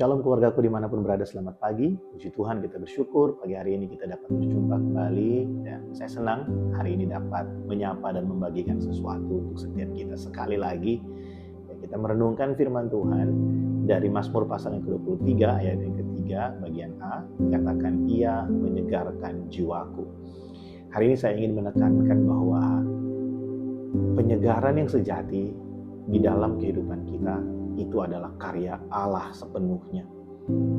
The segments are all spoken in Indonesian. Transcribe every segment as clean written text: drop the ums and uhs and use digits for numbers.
Shalom keluargaku dimanapun berada, selamat pagi. Puji Tuhan, kita bersyukur pagi hari ini kita dapat berjumpa kembali. Dan saya senang hari ini dapat menyapa dan membagikan sesuatu untuk setiap kita. Sekali lagi kita merenungkan firman Tuhan dari Mazmur pasal yang ke-23 ayat yang ketiga bagian A. Dikatakan ia menyegarkan jiwaku. Hari ini saya ingin menekankan bahwa penyegaran yang sejati di dalam kehidupan kita itu adalah karya Allah sepenuhnya,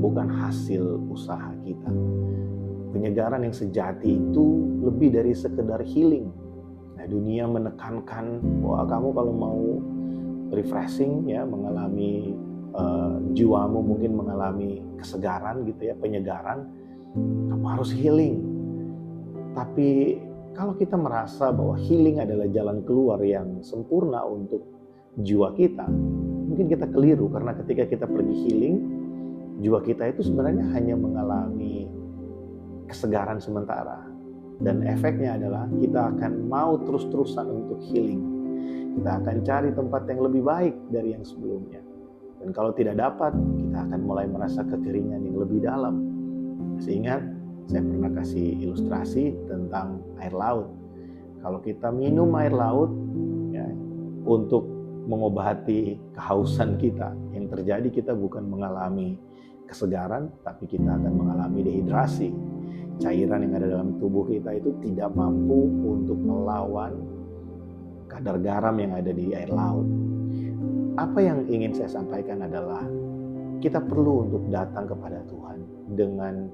bukan hasil usaha kita. Penyegaran yang sejati itu lebih dari sekedar healing. Nah, dunia menekankan bahwa kamu kalau mau refreshing, ya, mengalami jiwamu mungkin mengalami kesegaran gitu ya, penyegaran, kamu harus healing. Tapi kalau kita merasa bahwa healing adalah jalan keluar yang sempurna untuk jiwa kita, mungkin kita keliru, karena ketika kita pergi healing, jiwa kita itu sebenarnya hanya mengalami kesegaran sementara. Dan efeknya adalah kita akan mau terus-terusan untuk healing. Kita akan cari tempat yang lebih baik dari yang sebelumnya. Dan kalau tidak dapat, kita akan mulai merasa kekeringan yang lebih dalam. Masih ingat, saya pernah kasih ilustrasi tentang air laut. Kalau kita minum air laut, ya, untuk mengobati kehausan kita, yang terjadi kita bukan mengalami kesegaran, tapi kita akan mengalami dehidrasi. Cairan yang ada dalam tubuh kita itu tidak mampu untuk melawan kadar garam yang ada di air laut. Apa yang ingin saya sampaikan adalah kita perlu untuk datang kepada Tuhan dengan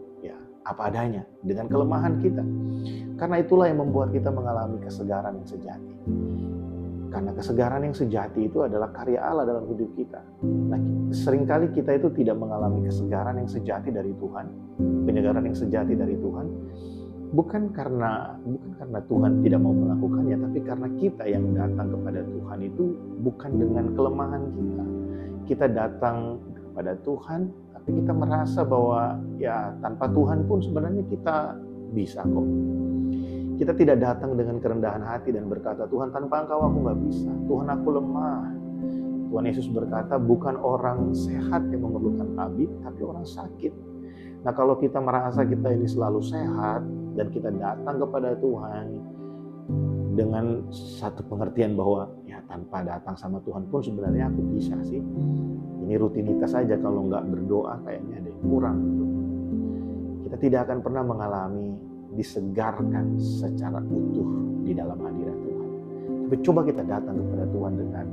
apa adanya, dengan kelemahan kita. Karena itulah yang membuat kita mengalami kesegaran yang sejati. Karena kesegaran yang sejati itu adalah karya Allah dalam hidup kita. Nah, seringkali kita itu tidak mengalami kesegaran yang sejati dari Tuhan, penyegaran yang sejati dari Tuhan, bukan karena Tuhan tidak mau melakukannya, tapi karena kita yang datang kepada Tuhan itu bukan dengan kelemahan kita. Kita datang kepada Tuhan, tapi kita merasa bahwa tanpa Tuhan pun sebenarnya kita bisa kok. Kita tidak datang dengan kerendahan hati dan berkata, Tuhan, tanpa Engkau aku gak bisa. Tuhan, aku lemah. Tuhan Yesus berkata, bukan orang sehat yang memerlukan tabib, tapi orang sakit. Nah, kalau kita merasa kita ini selalu sehat dan kita datang kepada Tuhan dengan satu pengertian bahwa tanpa datang sama Tuhan pun sebenarnya aku bisa sih. Ini rutinitas saja, kalau nggak berdoa kayaknya ada yang kurang. Kita tidak akan pernah mengalami disegarkan secara utuh di dalam hadirat Tuhan. Tapi coba kita datang kepada Tuhan dengan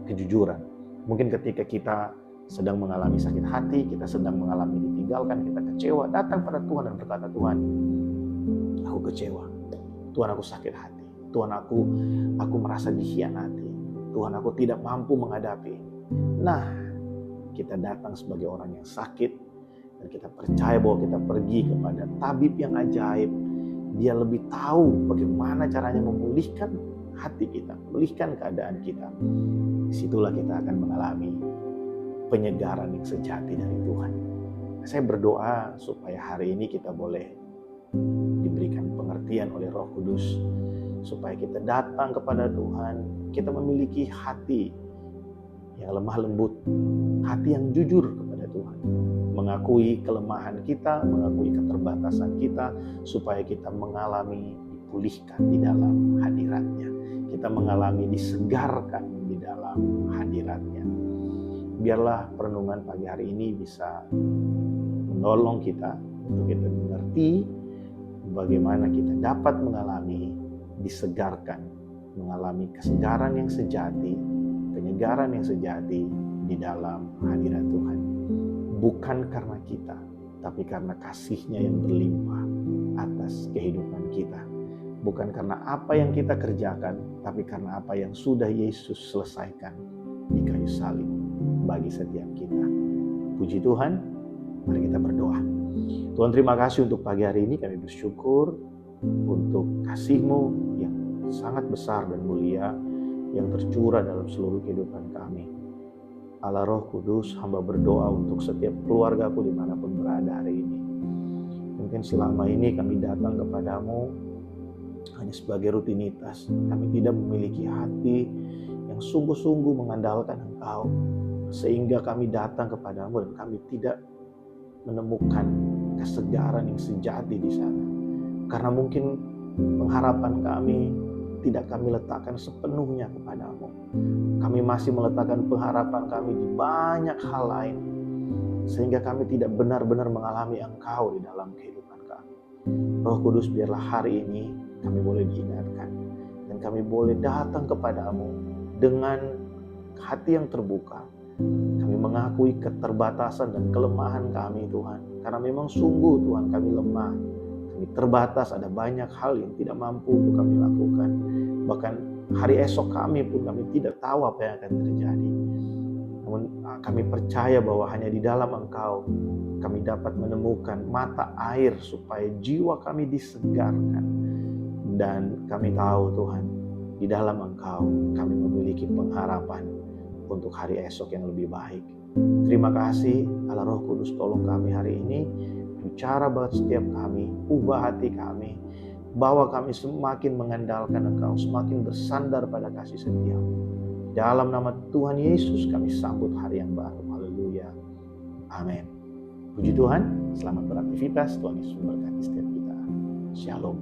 kejujuran. Mungkin ketika kita sedang mengalami sakit hati, kita sedang mengalami ditinggalkan, kita kecewa, datang pada Tuhan dan berkata, Tuhan, aku kecewa. Tuhan, aku sakit hati. Tuhan, aku merasa dikhianati. Tuhan, aku tidak mampu menghadapi. Nah, kita datang sebagai orang yang sakit dan kita percaya bahwa kita pergi kepada tabib yang ajaib. Dia lebih tahu bagaimana caranya memulihkan hati kita, memulihkan keadaan kita. Disitulah kita akan mengalami penyegaran yang sejati dari Tuhan. Saya berdoa supaya hari ini kita boleh diberikan pengertian oleh Roh Kudus, supaya kita datang kepada Tuhan, kita memiliki hati yang lemah lembut, hati yang jujur kepada Tuhan, mengakui kelemahan kita, mengakui keterbatasan kita, supaya kita mengalami dipulihkan di dalam hadirat-Nya, kita mengalami disegarkan di dalam hadirat-Nya. Biarlah perenungan pagi hari ini bisa menolong kita untuk kita mengerti bagaimana kita dapat mengalami disegarkan, mengalami kesegaran yang sejati, penyegaran yang sejati di dalam hadirat Tuhan. Bukan karena kita, tapi karena kasih-Nya yang berlimpah atas kehidupan kita. Bukan karena apa yang kita kerjakan, tapi karena apa yang sudah Yesus selesaikan di kayu salib bagi setiap kita. Puji Tuhan, mari kita berdoa. Tuhan, terima kasih untuk pagi hari ini. Kami bersyukur untuk kasih-Mu yang sangat besar dan mulia, yang tercurah dalam seluruh kehidupan kami. Allah Roh Kudus, hamba berdoa untuk setiap keluargaku dimanapun berada hari ini. Mungkin selama ini kami datang kepadamu hanya sebagai rutinitas. Kami tidak memiliki hati yang sungguh-sungguh mengandalkan Engkau. sehingga kami datang kepadamu dan kami tidak menemukan kesegaran yang sejati di sana. Karena mungkin pengharapan kami tidak kami letakkan sepenuhnya kepadamu. Kami masih meletakkan pengharapan kami di banyak hal lain, sehingga kami tidak benar-benar mengalami Engkau di dalam kehidupan kami. Roh Kudus, biarlah hari ini kami boleh diingatkan dan kami boleh datang kepadamu dengan hati yang terbuka. Kami mengakui keterbatasan dan kelemahan kami, Tuhan. Karena memang sungguh, Tuhan, kami lemah. Kami terbatas, ada banyak hal yang tidak mampu untuk kami lakukan. Bahkan hari esok kami pun kami tidak tahu apa yang akan terjadi. Namun kami percaya bahwa hanya di dalam Engkau kami dapat menemukan mata air supaya jiwa kami disegarkan. Dan kami tahu, Tuhan, di dalam Engkau kami memiliki pengharapan untuk hari esok yang lebih baik. Terima kasih Allah Roh Kudus, tolong kami hari ini, bicara buat setiap kami, ubah hati kami, bawa kami semakin mengandalkan Engkau, semakin bersandar pada kasih setia-Mu. Dalam nama Tuhan Yesus kami sambut hari yang baru. Haleluya. Amin. Puji Tuhan, selamat beraktivitas. Tuhan Yesus memberkati setiap kita. Shalom.